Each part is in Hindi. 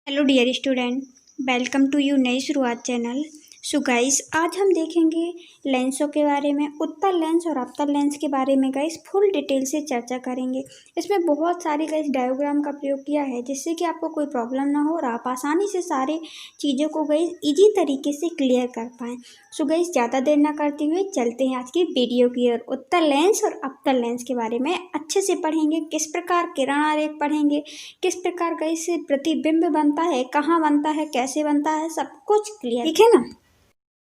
Hello dear student, welcome to you नई शुरुआत चैनल। सो गाइस, आज हम देखेंगे लेंसों के बारे में, उत्तल लेंस और अवतल लेंस के बारे में गाइस फुल डिटेल से चर्चा करेंगे। इसमें बहुत सारी गाइस डायग्राम का प्रयोग किया है जिससे कि आपको कोई प्रॉब्लम ना हो और आप आसानी से सारे चीज़ों को गाइस इजी तरीके से क्लियर कर पाएँ। सो गाइस, ज़्यादा देर ना करते हुए चलते हैं आज की वीडियो की ओर। उत्तल लेंस और अवतल लेंस के बारे में अच्छे से पढ़ेंगे, किस प्रकार किरण आरेख पढ़ेंगे, किस प्रकार गाइस प्रतिबिंब बनता है, कहाँ बनता है, कैसे बनता है, सब कुछ क्लियर, ठीक है ना।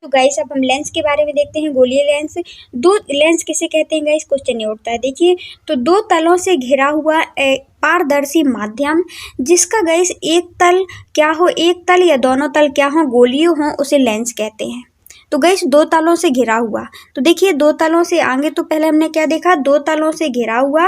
तो गाइस, अब हम लेंस के बारे में देखते हैं। गोलीय लेंस, दो लेंस किसे कहते हैं गाइस, क्वेश्चन ये उठता है। देखिए, तो दो तलों से घिरा हुआ पारदर्शी माध्यम जिसका गाइस एक तल क्या हो, एक तल या दोनों तल क्या हो, गोलीय हो, उसे लेंस कहते हैं। तो गाइस, दो तलों से घिरा हुआ, तो देखिए दो तलों से आगे तो पहले हमने क्या देखा, दो तलों से घिरा हुआ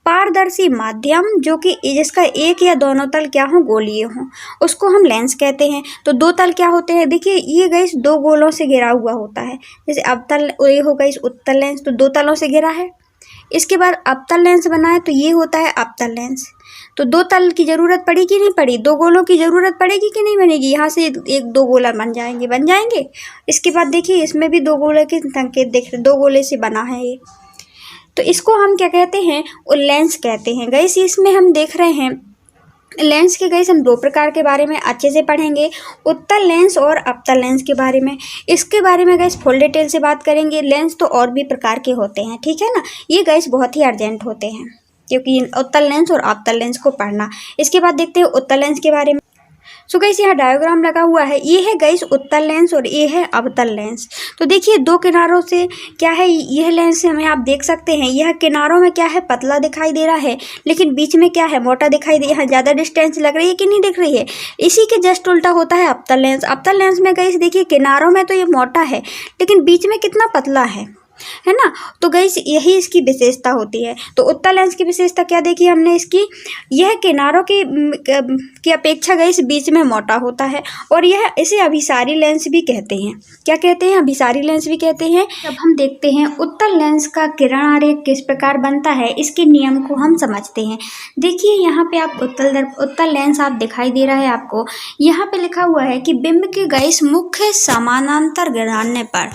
पारदर्शी माध्यम जो कि जिसका एक या दोनों तल क्या हो, गोलीय हो, उसको हम लेंस कहते हैं। तो दो तल क्या होते हैं, देखिए ये गाइस दो गोलों से घिरा हुआ होता है। जैसे अवतल ये होगा इस उत्तल लेंस, तो दो तलों से घिरा है। इसके बाद अवतल लेंस बना है तो ये होता है अवतल लेंस। तो दो तल की जरूरत पड़ी कि नहीं पड़ी, दो गोलों की जरूरत पड़ेगी कि नहीं बनेगी, यहाँ से एक दो गोला बन जाएंगे। इसके बाद देखिए इसमें भी दो गोले के संकेत देख रहे, दो गोले से बना है ये, तो इसको हम क्या कहते हैं, लेंस कहते हैं। गाइस, इसमें हम देख रहे हैं लेंस के गाइस हम दो प्रकार के बारे में अच्छे से पढ़ेंगे, उत्तल लेंस और अवतल लेंस के बारे में। इसके बारे में गाइस फुल डिटेल से बात करेंगे। लेंस तो और भी प्रकार के होते हैं, ठीक है ना, ये गाइस बहुत ही अर्जेंट होते हैं क्योंकि उत्तल लेंस और अवतल लेंस को पढ़ना। इसके बाद देखते हैं उत्तल लेंस के बारे में। सो गाइस, यहाँ डायग्राम लगा हुआ है, ये है गाइस उत्तल लेंस और ये है अवतल लेंस। तो देखिए दो किनारों से क्या है, यह लेंस हमें आप देख सकते हैं, यह किनारों में क्या है, पतला दिखाई दे रहा है, लेकिन बीच में क्या है, मोटा दिखाई दे, यहाँ ज़्यादा डिस्टेंस लग रही है कि नहीं दिख रही है। इसी के जस्ट उल्टा होता है अवतल लेंस। अवतल लेंस में गाइस देखिए किनारों में तो ये मोटा है लेकिन बीच में कितना पतला है ना। तो गाइस यही इसकी विशेषता होती है। तो उत्तल लेंस की विशेषता क्या देखी हमने इसकी, यह किनारों की अपेक्षा गाइस बीच में मोटा होता है और यह इसे अभिसारी लेंस भी कहते हैं। क्या कहते हैं, अभिसारी लेंस भी कहते हैं। अब हम देखते हैं उत्तल लेंस का किरण आरेख किस प्रकार बनता है, इसके नियम को हम समझते हैं। देखिए यहाँ पे आप उत्तल लेंस आप दिखाई दे रहा है आपको, यहाँ पे लिखा हुआ है कि बिंब के गाइस मुख्य समानांतर गिराने पर,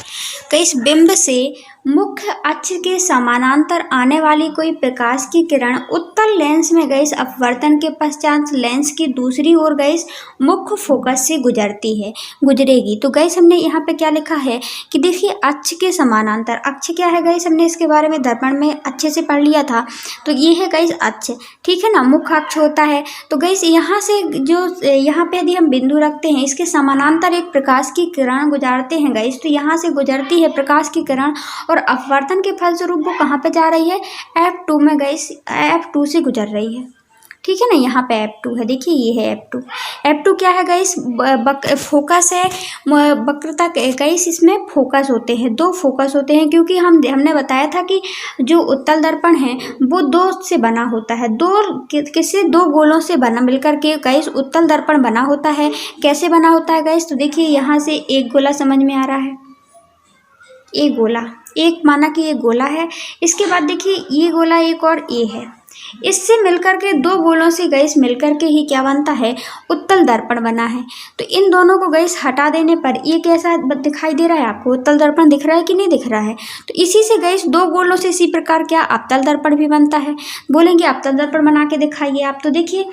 गाइस बिंब से मुख्य अक्ष के समानांतर आने वाली कोई प्रकाश की किरण उत्तल लेंस में गाइस अपवर्तन के पश्चात लेंस की दूसरी ओर गाइस मुख्य फोकस से गुजरेगी। तो गाइस हमने यहाँ पे क्या लिखा है कि देखिए अक्ष के समानांतर, अक्ष क्या है गाइस, हमने इसके बारे में दर्पण में अच्छे से पढ़ लिया था। तो ये है गाइस अक्ष, ठीक है ना, मुख्य अक्ष होता है। तो गाइस यहाँ से जो यहाँ पे यदि हम बिंदु रखते हैं, इसके समानांतर एक प्रकाश की किरण गुजारते हैं गाइस, तो यहाँ से गुजरती है प्रकाश की किरण और अपवर्तन के फलस्वरूप वो कहाँ पे जा रही है, F2 में गाइस, F2 से गुजर रही है, ठीक है ना। यहाँ पे F2 है, देखिए ये है F2। F2 क्या है गाइस, फोकस है, वक्रता गाइस, इसमें फोकस होते हैं, दो फोकस होते हैं, क्योंकि हमने बताया था कि जो उत्तल दर्पण है वो दो से बना होता है, किससे, दो गोलों से बना मिलकर के गाइस उत्तल दर्पण बना होता है। कैसे बना होता है गाइस, तो देखिए यहाँ से एक गोला समझ में आ रहा है, एक गोला, एक माना कि ये गोला है। इसके बाद देखिए ये गोला एक और ये है, इससे मिलकर के दो गोलों से गाइस मिलकर के ही क्या बनता है, उत्तल दर्पण बना है। तो इन दोनों को गाइस हटा देने पर ये कैसा दिखाई दे रहा है आपको, उत्तल दर्पण दिख रहा है कि नहीं दिख रहा है। तो इसी से गाइस दो गोलों से इसी प्रकार क्या अवतल दर्पण भी बनता है। बोलेंगे अवतल दर्पण बना के दिखाइए आप, तो देखिए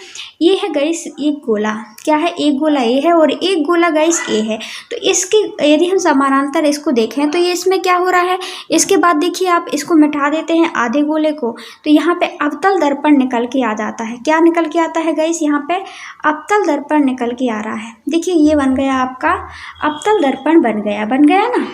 ये है गाइस एक गोला, क्या है, एक गोला ये है और एक गोला गाइस ये है। तो इसके यदि हम समानांतर इसको देखें तो ये इसमें क्या हो रहा है। इसके बाद देखिए आप इसको मिटा देते हैं आधे गोले को, तो यहाँ पे अवतल दर्पण निकल के आ जाता है। क्या निकल के आता है गाइस, यहाँ पे अवतल दर्पण निकल के आ रहा है। देखिए ये बन गया आपका अवतल दर्पण, बन गया ना।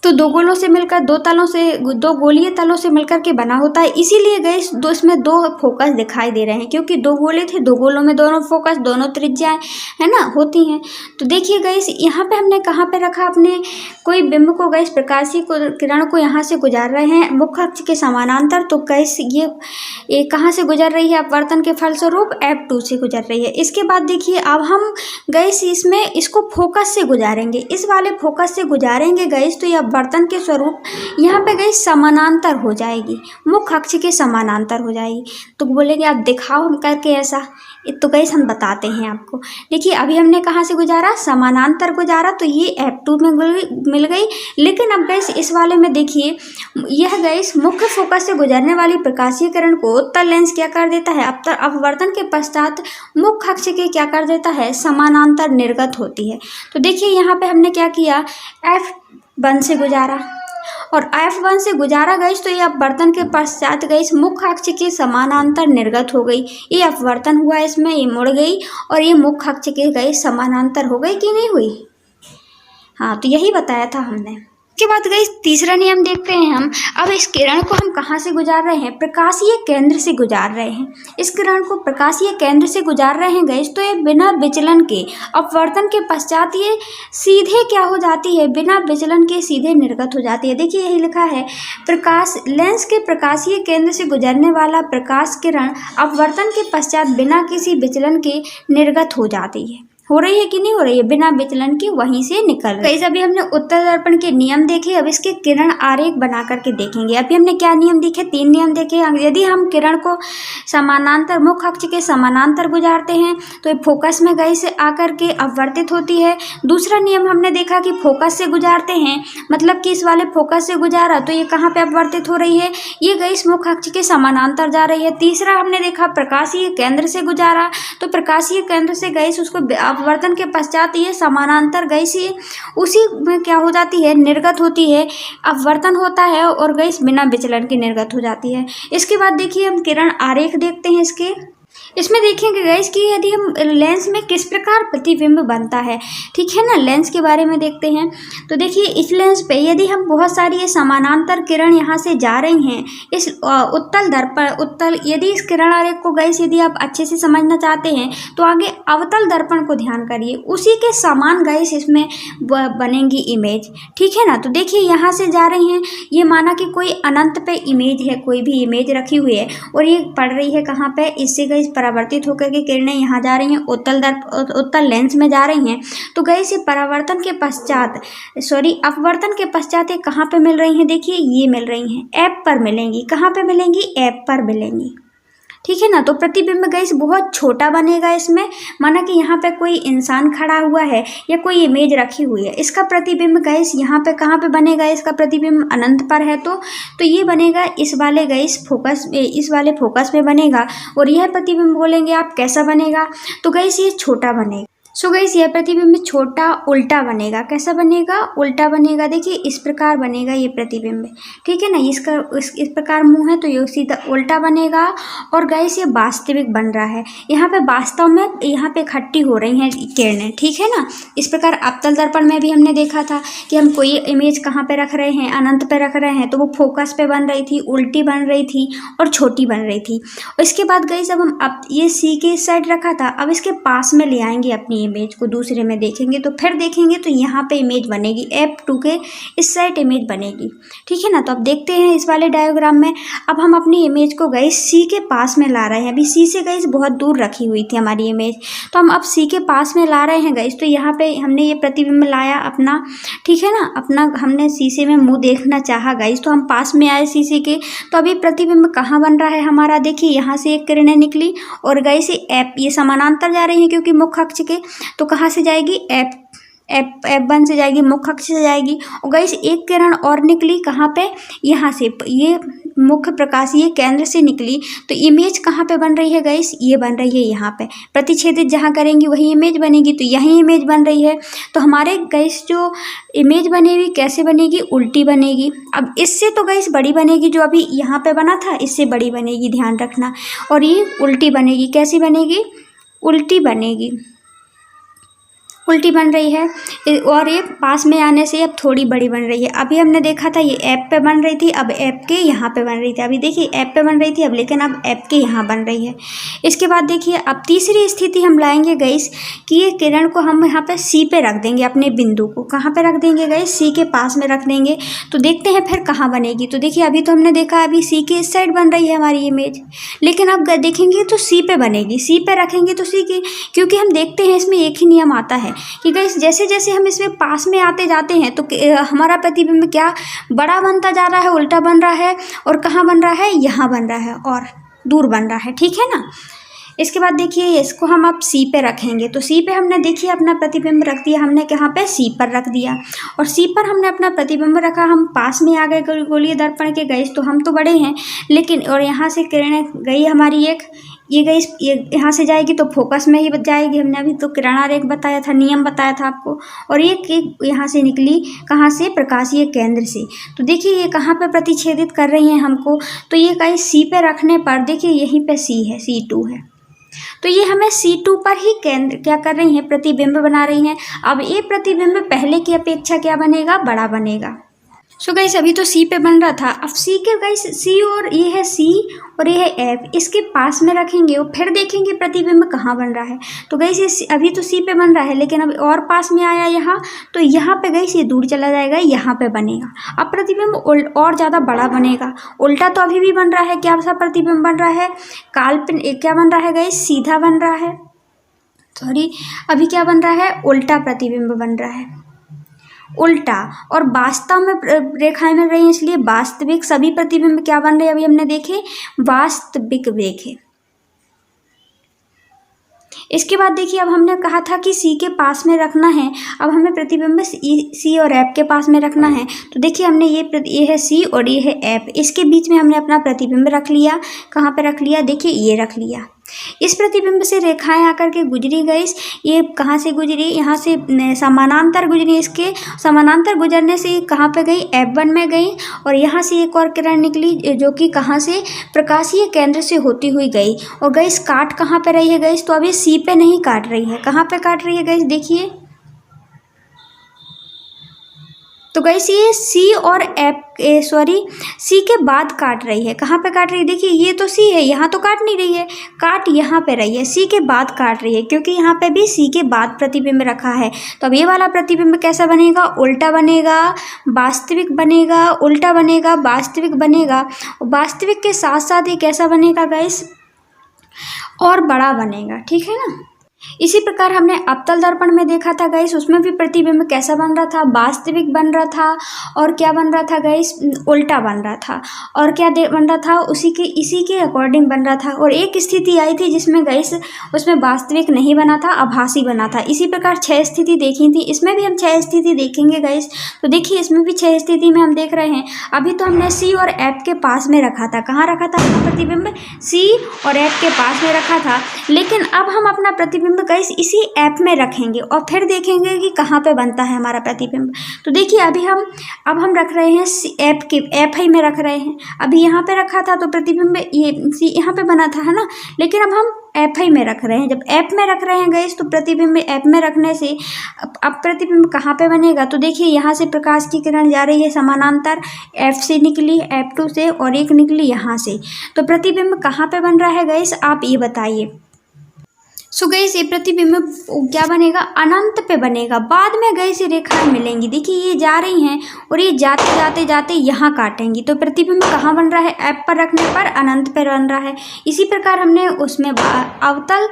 तो दो गोलों से मिलकर दो गोलीय तलों से मिलकर के बना होता है, इसीलिए गाइस इसमें दो फोकस दिखाई दे रहे हैं, क्योंकि दो गोले थे, दो गोलों में दोनों फोकस, दोनों त्रिज्याएं है ना होती हैं। तो देखिए गाइस यहाँ पे हमने कहाँ पे रखा, अपने कोई बिंब को गाइस प्रकाशीय किरण को यहाँ से गुजार रहे हैं मुख्य अक्ष के समानांतर, तो गाइस ये कहाँ से गुजर रही है, अपवर्तन के फलस्वरूप F2 से गुजर रही है। इसके बाद देखिए अब हम गाइस इसको फोकस से गुजारेंगे, इस वाले फोकस से गुजारेंगे गाइस, तो यह अपवर्तन के स्वरूप यहाँ पे गई समानांतर हो जाएगी, मुख्य अक्ष के समानांतर हो जाएगी। तो बोलेंगे आप दिखाओ हम करके ऐसा, तो गैस हम बताते हैं आपको। देखिए अभी हमने कहाँ से गुजारा, समानांतर गुजारा, तो ये F2 में मिल गई। लेकिन अब गैस इस वाले में देखिए, यह गैस मुख्य फोकस से गुजरने वाली प्रकाशीय किरण को उत्तल लेंस क्या कर देता है, अपवर्तन के पश्चात मुख्य अक्ष के क्या कर देता है, समानांतर निर्गत होती है। तो देखिए यहाँ पे हमने क्या किया, F1 से गुजारा और F1 से गुजारा गई, तो ये अपवर्तन के पश्चात गई मुख्य अक्ष के समानांतर निर्गत हो गई। ये अपवर्तन हुआ इसमें, ये मुड़ गई और ये मुख्य अक्ष के गई समानांतर हो गई कि नहीं हुई। हाँ, तो यही बताया था हमने। इसके बाद गई तीसरा नियम देखते हैं हम। अब इस किरण को हम कहाँ से गुजार रहे हैं, प्रकाशीय केंद्र से गुजार रहे हैं। इस किरण को प्रकाशीय केंद्र से गुजार रहे हैं गई, तो ये बिना विचलन के अपवर्तन के पश्चात ये सीधे क्या हो जाती है, बिना विचलन के सीधे निर्गत हो जाती है। देखिए यही लिखा है, प्रकाश लेंस के प्रकाशीय केंद्र से गुजरने वाला प्रकाश किरण अपवर्तन के पश्चात बिना किसी विचलन के निर्गत हो जाती है। हो रही है कि नहीं हो रही है, बिना विचलन के वहीं से निकल रही है। अभी हमने उत्तल दर्पण के नियम देखे, अब इसके किरण आरेख बना करके देखेंगे। अभी हमने क्या नियम देखे, 3 नियम देखे। यदि हम किरण को समानांतर मुख्य अक्ष के समानांतर गुजारते हैं तो ये फोकस में गई से आकर के अपवर्तित होती है। दूसरा नियम हमने देखा कि फोकस से गुजारते हैं, मतलब कि इस वाले फोकस से गुजारा तो ये कहाँ पे अपवर्तित हो रही है, ये गई इस मुख्य अक्ष के समानांतर जा रही है। तीसरा हमने देखा प्रकाशीय केंद्र से गुजारा, तो प्रकाशीय केंद्र से गई उसको अपवर्तन के पश्चात ये समानांतर गई सी उसी में क्या हो जाती है, निर्गत होती है, अपवर्तन होता है और गई बिना विचलन की निर्गत हो जाती है। इसके बाद देखिए हम किरण आरेख देखते हैं इसके। इसमें देखेंगे गाइस कि यदि हम लेंस में किस प्रकार प्रतिबिंब बनता है, ठीक है ना, लेंस के बारे में देखते हैं। तो देखिए इस लेंस पे यदि हम बहुत सारी ये समानांतर किरण यहाँ से जा रही हैं, इस उत्तल दर्पण यदि इस किरण आरेख को गाइस यदि आप अच्छे से समझना चाहते हैं तो आगे अवतल दर्पण को ध्यान करिए, उसी के समान गाइस इसमें बनेंगी इमेज, ठीक है ना। तो देखिए यहाँ से जा रही हैं, ये माना कि कोई अनंत पे इमेज है, कोई भी इमेज रखी हुई है और ये पड़ रही है कहाँ पे, इससे गाइस परावर्तित होकर के किरणें यहाँ जा रही हैं, उत्तल लेंस में जा रही हैं। तो गई से अपवर्तन के पश्चात ये कहाँ पे मिल रही हैं, देखिए ये मिल रही हैं ऐप पर मिलेंगी। कहाँ पे मिलेंगी, ऐप पर मिलेंगी, ठीक है ना। तो प्रतिबिंब गैस बहुत छोटा बनेगा इसमें, माना कि यहाँ पे कोई इंसान खड़ा हुआ है या कोई इमेज रखी हुई है, इसका प्रतिबिंब गैस यहाँ पे कहाँ पे बनेगा, इसका प्रतिबिंब अनंत पर है तो ये बनेगा इस वाले गैस फोकस, इस वाले फोकस में बनेगा। और यह प्रतिबिंब बोलेंगे आप कैसा बनेगा, तो गैस ये छोटा बनेगा। सो गैस यह प्रतिबिंब छोटा उल्टा बनेगा। कैसा बनेगा, उल्टा बनेगा। देखिए इस प्रकार बनेगा ये प्रतिबिंब, ठीक है ना। इसका इस प्रकार मुंह है तो ये सीधा उल्टा बनेगा। और गैस ये वास्तविक बन रहा है, यहाँ पे वास्तव में यहाँ पे इकट्ठी हो रही हैं किरणें, ठीक है ना। इस प्रकार अवतल दर्पण में भी हमने देखा था कि हम कोई इमेज कहाँ पे रख रहे हैं, अनंत पे रख रहे हैं, तो वो फोकस पे बन रही थी, उल्टी बन रही थी और छोटी बन रही थी। और इसके बाद गैस अब हम ये सी के इस साइड रखा था, अब इसके पास में ले आएंगे अपनी इमेज को, दूसरे में देखेंगे तो फिर देखेंगे तो यहाँ पे इमेज बनेगी, F2 के इस साइड इमेज बनेगी, ठीक है ना। तो अब देखते हैं इस वाले डायग्राम में, अब हम अपनी इमेज को गई C के पास में ला रहे हैं। अभी C से गई बहुत दूर रखी हुई थी हमारी इमेज, तो हम अब C के पास में ला रहे हैं गई। तो यहाँ पे हमने ये प्रतिबिंब लाया अपना, ठीक है ना, अपना हमने शीशे में मुँह देखना चाहा गई, तो हम पास में आए शीशे के। तो अभी प्रतिबिंब कहाँ बन रहा है हमारा, देखिए यहाँ से एक किरणें निकली और गई से ये समानांतर जा रही है क्योंकि मुख्य अक्ष के, तो कहाँ से जाएगी, F1 से जाएगी, मुख्य अक्ष से जाएगी। और गई एक किरण और निकली कहाँ पे, यहाँ से, ये मुख्य प्रकाशीय केंद्र से निकली। तो इमेज कहाँ पे बन रही है गाइस, ये बन रही है यहाँ पे, प्रतिच्छेदित जहाँ करेंगी वही इमेज बनेगी, तो यही इमेज बन रही है। तो हमारे गाइस जो इमेज बनेगी कैसे बनेगी, उल्टी बनेगी। अब इससे तो गाइस बड़ी बनेगी, जो अभी यहाँ पे बना था इससे बड़ी बनेगी, ध्यान रखना। और ये उल्टी बनेगी, कैसी बनेगी, उल्टी बनेगी, उल्टी बन रही है। और ये पास में आने से अब थोड़ी बड़ी बन रही है। अभी हमने देखा था ये ऐप पे बन रही थी, अब ऐप के यहाँ पे बन रही थी। अभी देखिए ऐप पे बन रही थी अब, लेकिन अब ऐप के यहाँ बन रही है। इसके बाद देखिए अब तीसरी स्थिति हम लाएंगे गाइस कि ये किरण को हम यहाँ पे C पे रख देंगे, अपने बिंदु को कहाँ पे रख देंगे गाइस, C के पास में रख देंगे। तो देखते हैं फिर कहाँ बनेगी। तो देखिए अभी तो हमने देखा अभी C के इस साइड बन रही है हमारी इमेज, लेकिन अब देखेंगे तो C पे बनेगी। C पे रखेंगे तो C की, क्योंकि हम देखते हैं इसमें एक ही नियम आता है कि गाइस जैसे जैसे हम इसमें पास में आते जाते हैं तो हमारा प्रतिबिंब क्या बड़ा बनता जा रहा है, उल्टा बन रहा है, और कहाँ बन रहा है, यहाँ बन रहा है और दूर बन रहा है, ठीक है ना। इसके बाद देखिए इसको हम अब सी पे रखेंगे, तो सी पे हमने देखिए अपना प्रतिबिंब रख दिया, हमने कहाँ पे, सी पर रख दिया, और सी पर हमने अपना प्रतिबिंब रखा, हम पास में आ गए गोलीय दर्पण के गए, तो हम तो बड़े हैं लेकिन, और यहाँ से किरणें गई हमारी एक, ये गई, ये यहाँ से जाएगी तो फोकस में ही जाएगी, हमने अभी तो किरणा रेख बताया था, नियम बताया था आपको, और एक यहाँ से निकली, कहाँ से, प्रकाशीय केंद्र से। तो देखिए ये कहाँ पे प्रतिच्छेदित कर रही हैं हमको, तो ये कहीं सी पे रखने पर देखिए यहीं पे सी है, C2 है, तो ये हमें C2 पर ही केंद्र क्या कर रही हैं, प्रतिबिंब बना रही हैं। अब ये प्रतिबिंब पहले की अपेक्षा क्या बनेगा, बड़ा बनेगा। सो गाइस अभी तो सी पे बन रहा था, अब सी के गाइस सी, और ये है सी और ये है एफ, इसके पास में रखेंगे और फिर देखेंगे प्रतिबिंब कहाँ बन रहा है। तो गाइस ये अभी तो सी पे बन रहा है लेकिन अब और पास में आया यहाँ, तो यहाँ पे गाइस ये दूर चला जाएगा, यहाँ पे बनेगा। अब प्रतिबिंब और ज़्यादा बड़ा बनेगा। उल्टा तो अभी भी बन रहा है, क्या सा प्रतिबिंब बन रहा है, काल्पनिक, क्या बन रहा है गाइस, सीधा बन रहा है, सॉरी अभी क्या बन रहा है, उल्टा प्रतिबिंब बन रहा है, उल्टा। और वास्तव में रेखाएं मिल रही हैं, इसलिए वास्तविक सभी प्रतिबिंब क्या बन रहे हैं, अभी हमने देखे, वास्तविक देखे। इसके बाद देखिए अब हमने कहा था कि सी के पास में रखना है, अब हमें प्रतिबिंब सी और एफ के पास में रखना है। तो देखिए हमने ये है सी और ये है एफ, इसके बीच में हमने अपना प्रतिबिंब रख लिया, कहाँ पे रख लिया, देखिए ये रख लिया। इस प्रतिबिंब से रेखाएं आकर के गुजरी गई, ये कहाँ से गुजरी, यहाँ से समानांतर गुजरी, इसके समानांतर गुजरने से कहाँ पे गई, F1 में गई, और यहाँ से एक और किरण निकली जो कि कहाँ से, प्रकाशीय केंद्र से होती हुई गई, और गई काट कहाँ पे रही है गई, तो अभी सी पे नहीं काट रही है, कहाँ पे काट रही है गई, देखिए। तो गाइस ये सी और सी के बाद काट रही है, कहाँ पे काट रही है, देखिए ये तो सी है, यहाँ तो काट नहीं रही है, काट यहाँ पे रही है, सी के बाद काट रही है, क्योंकि यहाँ पे भी सी के बाद प्रतिबिंब रखा है। तो अब ये वाला प्रतिबिंब कैसा बनेगा, उल्टा बनेगा, वास्तविक बनेगा, उल्टा बनेगा, वास्तविक बनेगा, वास्तविक के साथ साथ ये कैसा बनेगा गाइस, और बड़ा बनेगा, ठीक है ना। इसी प्रकार हमने अवतल दर्पण में देखा था गाइस, उसमें भी प्रतिबिंब कैसा बन रहा था, वास्तविक बन रहा था, और क्या बन रहा था गाइस, उल्टा बन रहा था, और क्या बन रहा था, इसी के अकॉर्डिंग बन रहा था। और एक स्थिति आई थी जिसमें गाइस उसमें वास्तविक नहीं बना था, आभासी बना था। इसी प्रकार 6 स्थिति देखी थी, इसमें भी हम 6 स्थिति देखेंगे गाइस। तो देखिए इसमें भी 6 स्थिति में हम देख रहे हैं। अभी तो हमने सी और एफ के पास में रखा था, कहाँ रखा था अपना प्रतिबिंब, सी और एफ के पास में रखा था, लेकिन अब हम अपना प्रतिबिंब गाइस इसी ऐप में रखेंगे और फिर देखेंगे कि कहाँ पे बनता है हमारा प्रतिबिंब। तो देखिए अब हम रख रहे हैं ऐप ही में रख रहे हैं। अभी यहाँ पे रखा था तो प्रतिबिंब ये यहाँ पे बना था, है ना, लेकिन अब हम ऐप ही में रख रहे हैं। जब ऐप में रख रहे हैं गाइस तो प्रतिबिंब ऐप में रखने से अब प्रतिबिंब कहाँ पे बनेगा, तो देखिए यहाँ से प्रकाश की किरण जा रही है समानांतर, F से निकली, F2 से, और एक निकली यहाँ से। तो प्रतिबिंब कहाँ पे बन रहा है गाइस, आप ये बताइए। सो गाइस ये प्रतिबिंब क्या बनेगा, अनंत पे बनेगा। बाद में गाइस ये रेखाएं मिलेंगी, देखिए ये जा रही हैं और ये जाते जाते जाते यहाँ काटेंगी। तो प्रतिबिंब कहाँ बन रहा है, ऐप पर रखने पर अनंत पे बन रहा है। इसी प्रकार हमने उसमें अवतल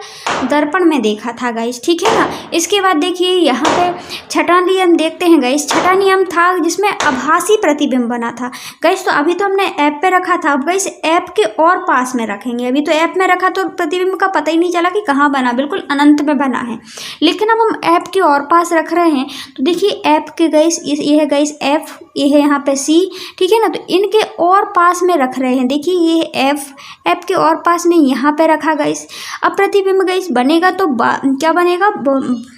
दर्पण में देखा था गाइस, ठीक है ना। इसके बाद देखिए यहाँ पे छठा नियम देखते हैं गाइस। छठा नियम था जिसमें आभासी प्रतिबिंब बना था गाइस। तो अभी तो हमने ऐप पे रखा था, अब गाइस ऐप के और पास में रखेंगे। अभी तो ऐप में रखा तो प्रतिबिंब का पता ही नहीं चला कि कहाँ बना, बिल्कुल अनंत में बना है। लेकिन अब हम ऐप के और पास रख रहे हैं, तो देखिए ऐप के गाइस ये है गाइस एफ, ये है यहाँ पे सी, ठीक है ना। तो इनके और पास में रख रहे हैं, देखिए ये ऐप के और पास में यहाँ पे रखा गाइस। अब प्रतिबिंब गाइस बनेगा तो क्या बनेगा,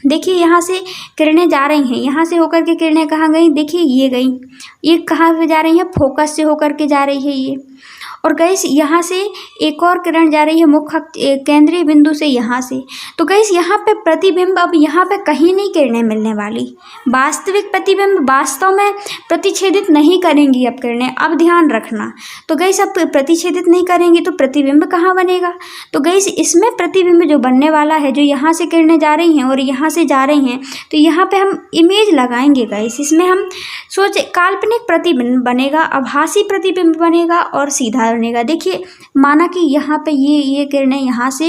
देखिए यहाँ से किरणें जा रही हैं, यहाँ से होकर के किरणें कहाँ गई, देखिए ये गई, ये कहाँ पे जा रही है, फोकस से होकर के जा रही है ये। और गाइस यहाँ से एक और किरण जा रही है मुख्य केंद्रीय बिंदु से यहाँ से। तो गाइस यहाँ पे प्रतिबिंब अब यहाँ पे कहीं नहीं किरणें मिलने वाली। वास्तविक प्रतिबिंब वास्तव में प्रतिच्छेदित नहीं करेंगी अब किरणें, अब ध्यान रखना। तो गाइस अब प्रतिच्छेदित नहीं करेंगी तो प्रतिबिंब कहाँ बनेगा, तो गाइस इसमें प्रतिबिंब जो बनने वाला है, जो यहाँ से किरणें जा रही हैं और यहाँ से जा रही हैं, तो यहाँ पे हम इमेज लगाएंगे गाइस। इसमें हम सोचे काल्पनिक प्रतिबिंब बनेगा, आभासी प्रतिबिंब बनेगा और सीधा बनेगा। देखिए माना कि यहाँ पे ये किरणें यहाँ से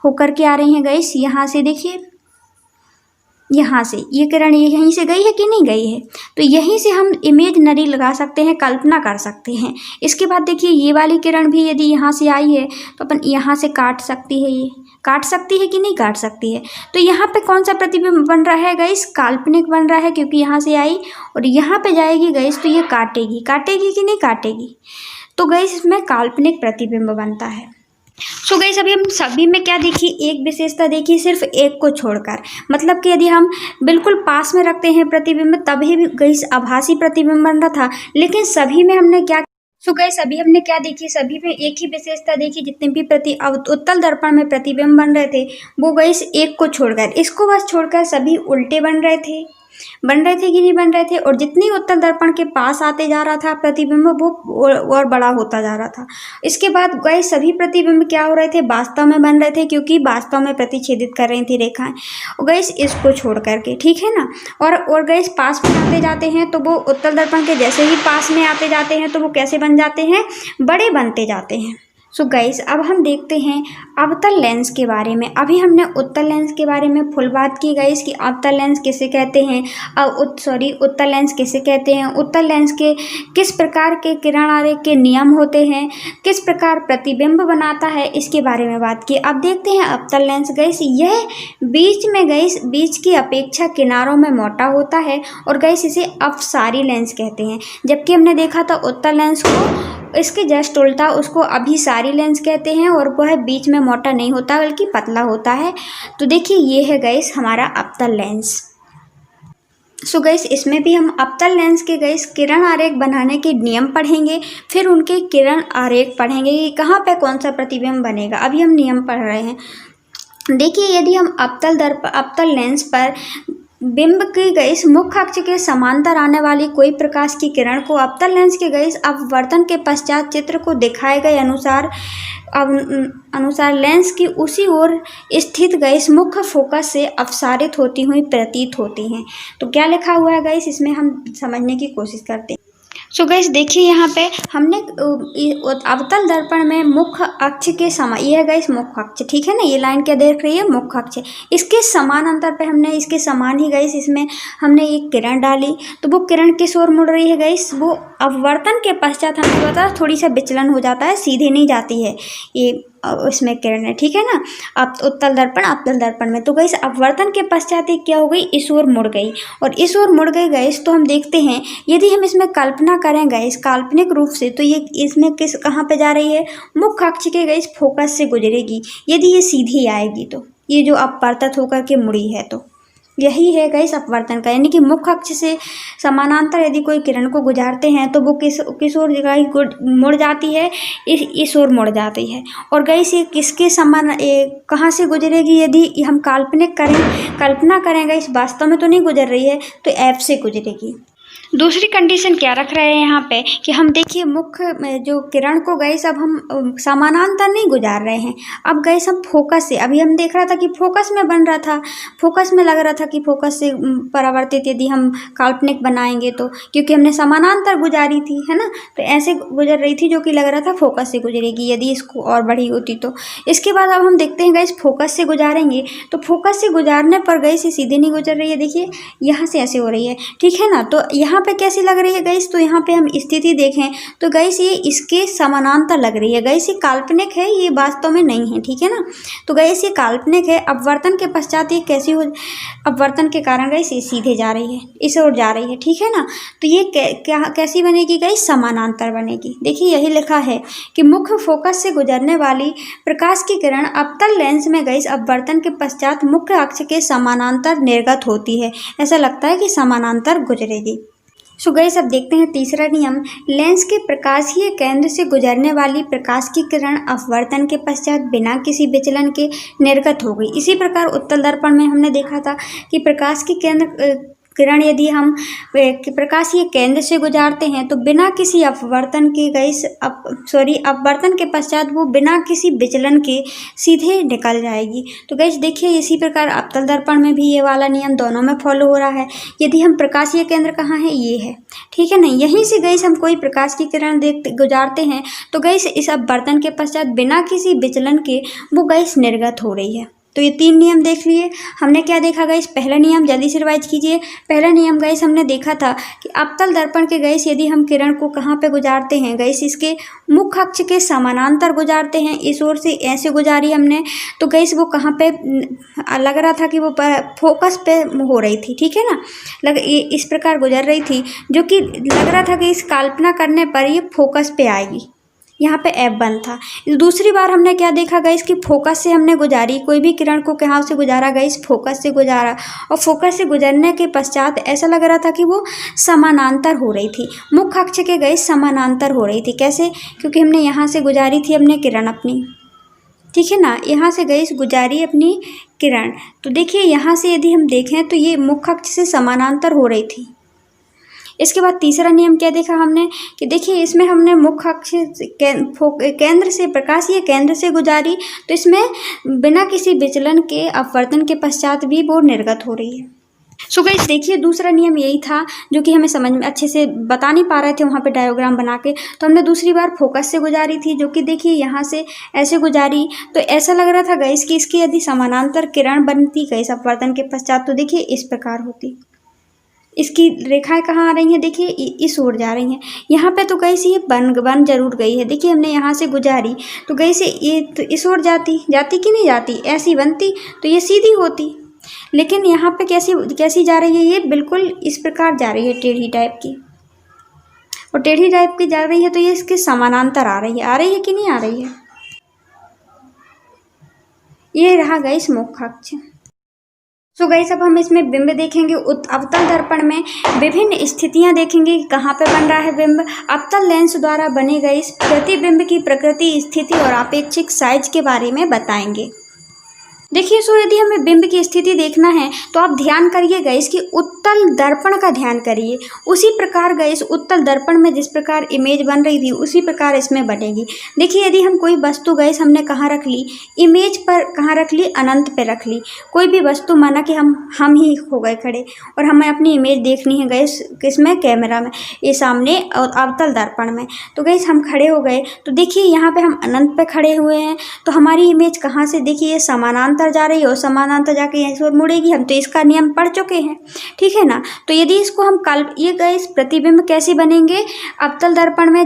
होकर के आ रही हैं गाइस, यहाँ से देखिए यहाँ से ये किरण यहीं से गई है कि नहीं गई है, तो यहीं से हम इमेजिनरी लगा सकते हैं, कल्पना कर सकते हैं। इसके बाद देखिए ये वाली किरण भी यदि यहाँ से आई है तो अपन यहाँ से काट सकती है, ये काट सकती है कि नहीं काट सकती है। तो यहाँ पे कौन सा प्रतिबिंब बन रहा है गाइस, काल्पनिक बन रहा है, क्योंकि यहाँ से आई और यहाँ पे जाएगी गाइस तो ये काटेगी, काटेगी कि नहीं काटेगी, तो गाइस इसमें काल्पनिक प्रतिबिंब बनता है। सो गाइस अभी हम सभी में क्या देखी, एक विशेषता देखी सिर्फ एक को छोड़कर, मतलब कि यदि हम बिल्कुल पास में रखते हैं प्रतिबिंब तभी भी गाइस आभासी प्रतिबिंब बन रहा था, लेकिन सभी में हमने क्या, सो गाइस अभी हमने क्या देखी, सभी में एक ही विशेषता देखी, जितने भी उत्तल दर्पण में प्रतिबिंब बन रहे थे वो गाइस एक को छोड़कर, इसको बस छोड़कर सभी उल्टे बन रहे थे कि नहीं बन रहे थे, और जितनी उत्तल दर्पण के पास आते जा रहा था प्रतिबिंब वो और बड़ा होता जा रहा था। इसके बाद गाइस सभी प्रतिबिंब क्या हो रहे थे, वास्तव में बन रहे थे, क्योंकि वास्तव में प्रतिच्छेदित कर रही थी रेखाएं, गाइस इसको छोड़ करके, ठीक है ना। और गाइस पास में आते जाते हैं तो वो उत्तल दर्पण के जैसे ही पास में आते जाते हैं तो वो कैसे बन जाते हैं, बड़े बनते जाते हैं। सो गाइस अब हम देखते हैं अवतल लेंस के बारे में। अभी हमने उत्तल लेंस के बारे में फुल बात की गाइस कि अवतल लेंस किसे कहते हैं, उत्तल लेंस किसे कहते हैं, उत्तल लेंस के किस प्रकार के किरण आरेख के नियम होते हैं, किस प्रकार प्रतिबिंब बनाता है, इसके बारे में बात की। अब देखते हैं अवतल लेंस गाइस, यह बीच की अपेक्षा किनारों में मोटा होता है और गाइस इसे अपसारी लेंस कहते हैं, जबकि हमने देखा था उत्तल लेंस को इसके जस्ट उल्टा उसको अभिसारी लेंस कहते हैं और वह बीच में मोटा नहीं होता बल्कि पतला होता है। तो देखिए ये है गाइस हमारा अवतल लेंस। सो गाइस इसमें भी हम अवतल लेंस के गाइस किरण आरेख बनाने के नियम पढ़ेंगे, फिर उनके किरण आरेख पढ़ेंगे कि कहाँ पे कौन सा प्रतिबिंब बनेगा। अभी हम नियम पढ़ रहे हैं। देखिए यदि हम अवतल लेंस पर बिंब की गाइस मुख्य अक्ष के समांतर आने वाली कोई प्रकाश की किरण को अवतल लेंस के गाइस अपवर्तन के पश्चात चित्र को दिखाए गए अनुसार लेंस की उसी ओर स्थित गाइस मुख्य फोकस से अपसारित होती हुई प्रतीत होती हैं। तो क्या लिखा हुआ है गाइस, इसमें हम समझने की कोशिश करते हैं। सो गाइस देखिए यहाँ पे हमने अवतल दर्पण में मुख्य अक्ष के समान, ये है गाइस मुख्य अक्ष, ठीक है ना, ये लाइन क्या देख रही है, मुख्य अक्ष। इसके समानांतर पे हमने इसके समान ही गाइस इसमें हमने एक किरण डाली, तो वो किरण किस ओर मुड़ रही है गाइस, वो अपवर्तन के पश्चात हमें पता थोड़ी सा विचलन हो जाता है, सीधे नहीं जाती है ये इसमें किरण है, ठीक है ना, उत्तल दर्पण अवतल दर्पण में। तो गाइस अपवर्तन के पश्चात क्या हो गई, इस ओर मुड़ गई, और इस ओर मुड़ गई गाइस तो हम देखते हैं यदि हम इसमें कल्पना करें गाइस काल्पनिक रूप से तो ये इसमें कहाँ पे जा रही है, मुख्य अक्ष के गाइस फोकस से गुजरेगी। यदि ये सीधी आएगी तो ये जो अपवर्तित होकर के मुड़ी है, तो यही है गाइस अपवर्तन का, यानी कि मुख्य अक्ष से समानांतर यदि कोई किरण को गुजारते हैं तो वो किस ओर मुड़ जाती है, इस ओर मुड़ जाती है। और गाइस ये किसके समान कहाँ से गुजरेगी, यदि हम कल्पना करें गाइस वास्तव में तो नहीं गुजर रही है, तो ऐप से गुजरेगी। दूसरी कंडीशन क्या रख रहे हैं यहाँ पे कि हम देखिए मुख्य जो किरण को गाइस अब हम समानांतर नहीं गुजार रहे हैं, अब गाइस हम फोकस से, अभी हम देख रहा था कि फोकस में बन रहा था, फोकस में लग रहा था कि फोकस से परावर्तित यदि हम काल्पनिक बनाएंगे तो, क्योंकि हमने समानांतर गुजारी थी, है ना, तो ऐसे गुजर रही थी जो कि लग रहा था फोकस से गुजरेगी यदि इसको और बड़ी होती तो। इसके बाद अब हम देखते हैं गाइस फोकस से गुजारेंगे तो फोकस से गुजारने पर गाइस ये सीधे नहीं गुजर रही है, देखिए यहाँ से ऐसे हो रही है, ठीक है ना। तो यहाँ पे कैसी लग रही है गाइस, तो यहाँ पे हम स्थिति देखें तो गाइस ये इसके समानांतर लग रही है, गाइस ये काल्पनिक है, ये वास्तव में नहीं है, ठीक है ना। तो गाइस ये काल्पनिक है, अपवर्तन के पश्चात ये कैसी हो, अपवर्तन के कारण गाइस ये सीधे जा रही है, इस ओर जा रही है, ठीक है ना। तो ये कैसी बनेगी गाइस, समानांतर बनेगी। देखिए यही लिखा है कि मुख्य फोकस से गुजरने वाली प्रकाश की किरण अवतल लेंस में गाइस अपवर्तन के पश्चात मुख्य अक्ष के समानांतर निर्गत होती है, ऐसा लगता है कि समानांतर गुजरेगी। सो गाइस अब देखते हैं तीसरा नियम, लेंस के प्रकाशीय केंद्र से गुजरने वाली प्रकाश की किरण अपवर्तन के पश्चात बिना किसी विचलन के निर्गत हो गई। इसी प्रकार उत्तल दर्पण में हमने देखा था कि प्रकाश की किरण यदि हम प्रकाशीय केंद्र से गुजारते हैं तो बिना किसी अपवर्तन के अपवर्तन के पश्चात वो बिना किसी विचलन के सीधे निकल जाएगी। तो गाइस देखिए इसी प्रकार अवतल दर्पण में भी ये वाला नियम दोनों में फॉलो हो रहा है। यदि हम प्रकाशीय केंद्र कहाँ है, ये है, ठीक है ना, यहीं से गाइस हम कोई प्रकाश की किरण गुजारते हैं तो गाइस इस अपवर्तन के पश्चात बिना किसी विचलन के वो गाइस निर्गत हो रही है। तो ये 3 नियम देख लिए। हमने क्या देखा गाइस, पहला नियम जल्दी से रिवाइज कीजिए। पहला नियम गाइस हमने देखा था कि अवतल दर्पण के गाइस यदि हम किरण को कहाँ पे गुजारते हैं गाइस, इसके मुख्य अक्ष के समानांतर गुजारते हैं। इस ओर से ऐसे गुजारी हमने, तो गाइस वो कहाँ पे लग रहा था कि वो फोकस पे हो रही थी, ठीक है ना, इस प्रकार गुजर रही थी, जो कि लग रहा था कि इस कल्पना करने पर ये फोकस पे आएगी। यहाँ पे F1 था। दूसरी बार हमने क्या देखा गाइस कि फोकस से हमने गुजारी, कोई भी किरण को कहाँ से गुजारा गाइस, फोकस से गुजारा, और फोकस से गुजरने के पश्चात ऐसा लग रहा था कि वो समानांतर हो रही थी, मुख्य अक्ष के गाइस समानांतर हो रही थी। कैसे, क्योंकि हमने यहाँ से गुजारी थी हमने किरण अपनी, ठीक है ना, यहाँ से गाइस गुजारी अपनी किरण। तो देखिए यहाँ से यदि हम देखें तो ये मुख्य अक्ष से समानांतर हो रही थी। इसके बाद तीसरा नियम क्या देखा हमने कि देखिए इसमें हमने मुख्य अक्ष केंद्र से, प्रकाशीय केंद्र से गुजारी, तो इसमें बिना किसी विचलन के अपवर्तन के पश्चात भी वो निर्गत हो रही है। सो गाइस देखिए दूसरा नियम यही था जो कि हमें समझ में अच्छे से बता नहीं पा रहे थे वहाँ पे डायग्राम बना के, तो हमने दूसरी बार फोकस से गुजारी थी, जो कि देखिए यहाँ से ऐसे गुजारी, तो ऐसा लग रहा था गाइस कि इसकी यदि समानांतर किरण बनती गाइस अपवर्तन के पश्चात, तो देखिए इस प्रकार होती। इसकी रेखाएं कहाँ आ रही हैं, देखिए इस ओर जा रही हैं। यहाँ पे तो गाइस ये बन जरूर गई है। देखिए हमने यहाँ से गुजारी तो गाइस ये तो इस ओर जाती कि नहीं जाती, ऐसी बनती तो ये सीधी होती, लेकिन यहाँ पे कैसी जा रही है, ये बिल्कुल इस प्रकार जा रही है, टेढ़ी टाइप की, और टेढ़ी टाइप की जा रही है तो ये इसके समानांतर आ रही है कि नहीं आ रही है। ये रहा गाइस मुख्य अक्ष। सो गाइस अब हम इसमें बिंब देखेंगे। अवतल दर्पण में विभिन्न स्थितियां देखेंगे कि कहाँ पे बन रहा है बिंब। अवतल लेंस द्वारा बने गए इस प्रतिबिंब की प्रकृति, स्थिति और आपेक्षिक साइज के बारे में बताएंगे। देखिए सो यदि हमें बिंब की स्थिति देखना है तो आप ध्यान करिए गाइस कि उत्तल दर्पण का ध्यान करिए। उसी प्रकार गाइस उत्तल दर्पण में जिस प्रकार इमेज बन रही थी उसी प्रकार इसमें बनेगी। देखिए यदि हम कोई वस्तु गाइस हमने कहाँ रख ली, इमेज पर कहाँ रख ली, अनंत पे रख ली। कोई भी वस्तु माना कि हम ही हो गए खड़े और हमें अपनी इमेज देखनी है गाइस किसमें, कैमरा में, ये सामने और अवतल दर्पण में। तो गाइस हम खड़े हो गए तो देखिए यहाँ पे हम अनंत पे खड़े हुए हैं, तो हमारी इमेज कहाँ से, देखिए ये समानांतर जा रही है और समानांतर जाके यहाँ से मुड़ेगी। हम तो इसका नियम पढ़ चुके हैं, ठीक है ना। तो यदि इसको हम ये गाइस प्रतिबिंब कैसे बनेंगे अवतल दर्पण में,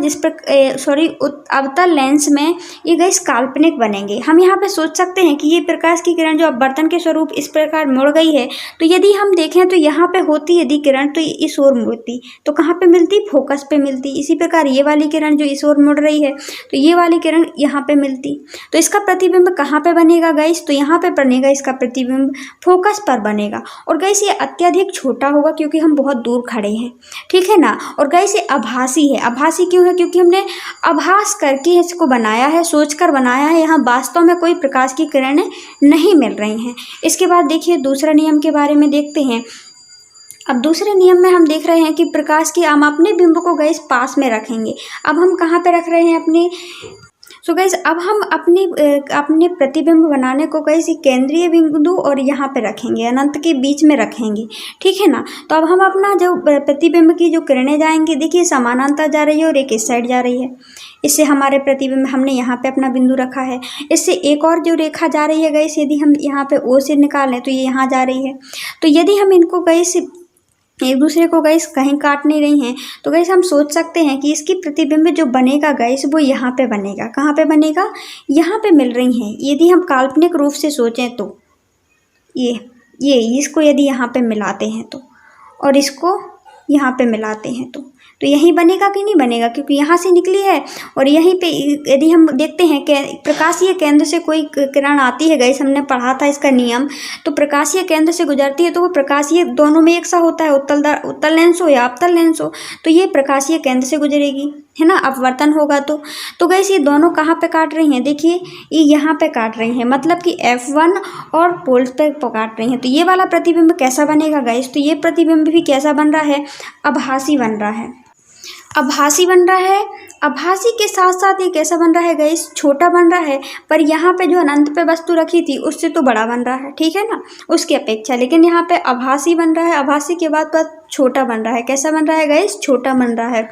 अवतल लेंस में, ये गाइस काल्पनिक बनेंगे। हम यहाँ पे सोच सकते हैं कि ये प्रकाश की किरण जो अपवर्तन के स्वरूप इस प्रकार मुड़ गई है, तो यदि हम देखें तो यहाँ पे होती यदि किरण तो इस ओर मुड़ती, तो कहाँ पे मिलती, फोकस पे मिलती। इसी प्रकार ये वाली किरण जो इस ओर मुड़ रही है तो ये वाली किरण यहाँ पे मिलती, तो इसका प्रतिबिंब कहाँ पे बनेगा गाइस, तो यहाँ पे बनेगा इसका प्रतिबिंब फोकस पर बनेगा। और गाइस ये अत्यधिक छोटा होगा क्योंकि हम बहुत दूर खड़े हैं, ठीक है ना। और गाइस ये आभासी है। आभासी क्यों है, क्योंकि हमने आभास करके इसको बनाया है, सोचकर बनाया है। यहाँ वास्तव में कोई प्रकाश की किरणें नहीं मिल रही हैं। इसके बाद देखिए दूसरा नियम के बारे में देखते हैं। अब दूसरे नियम में हम देख रहे हैं कि प्रकाश की हम अपने बिंब को गाइस पास में रखेंगे। अब हम कहाँ पे रख रहे हैं अपने, सो गाइस अब हम अपने प्रतिबिंब बनाने को गाइस केंद्रीय बिंदु और यहाँ पे रखेंगे, अनंत के बीच में रखेंगे, ठीक है ना। तो अब हम अपना जो प्रतिबिंब की जो किरणें जाएंगी, देखिए समानांतर जा रही है और एक इस साइड जा रही है। इससे हमारे प्रतिबिंब, हमने यहाँ पे अपना बिंदु रखा है। इससे एक और जो रेखा जा रही है गाइस, यदि हम यहाँ पे ओ से निकालें तो ये यहाँ जा रही है। तो यदि हम इनको गाइस एक दूसरे को गाइस कहीं काट नहीं रही हैं, तो गाइस हम सोच सकते हैं कि इसकी प्रतिबिंब जो बनेगा गाइस वो यहाँ पे बनेगा। कहाँ पे बनेगा, यहाँ पे मिल रही हैं। यदि हम काल्पनिक रूप से सोचें तो ये इसको यदि यहाँ पे मिलाते हैं तो, और इसको यहाँ पे मिलाते हैं तो यहीं बनेगा कि नहीं बनेगा, क्योंकि यहाँ से निकली है और यहीं पे यदि हम देखते हैं कि प्रकाशीय केंद्र से कोई किरण आती है गाइस, हमने पढ़ा था इसका नियम, तो प्रकाशीय केंद्र से गुजरती है तो वो प्रकाशीय दोनों में एक सा होता है, उत्तल लेंस हो या अवतल लेंस हो, तो ये प्रकाशीय केंद्र से गुजरेगी, है ना, अपवर्तन होगा तो गाइस ये दोनों कहाँ पे काट रही हैं, देखिए ये यहाँ पे काट रही हैं, मतलब कि F1 और पोल्स पे काट रही हैं। तो ये वाला प्रतिबिंब कैसा बनेगा गाइस, तो ये प्रतिबिंब भी कैसा बन रहा है, आभासी बन रहा है। आभासी बन रहा है। आभासी के साथ साथ ये कैसा बन रहा है गाइस, छोटा बन रहा है, पर यहाँ पे जो अनंत पे वस्तु रखी थी उससे तो बड़ा बन रहा है, ठीक है ना, उसकी अपेक्षा। लेकिन यहाँ पे आभासी बन रहा है, आभासी के बाद बस छोटा बन रहा है। कैसा बन रहा है गाइस, छोटा बन रहा है।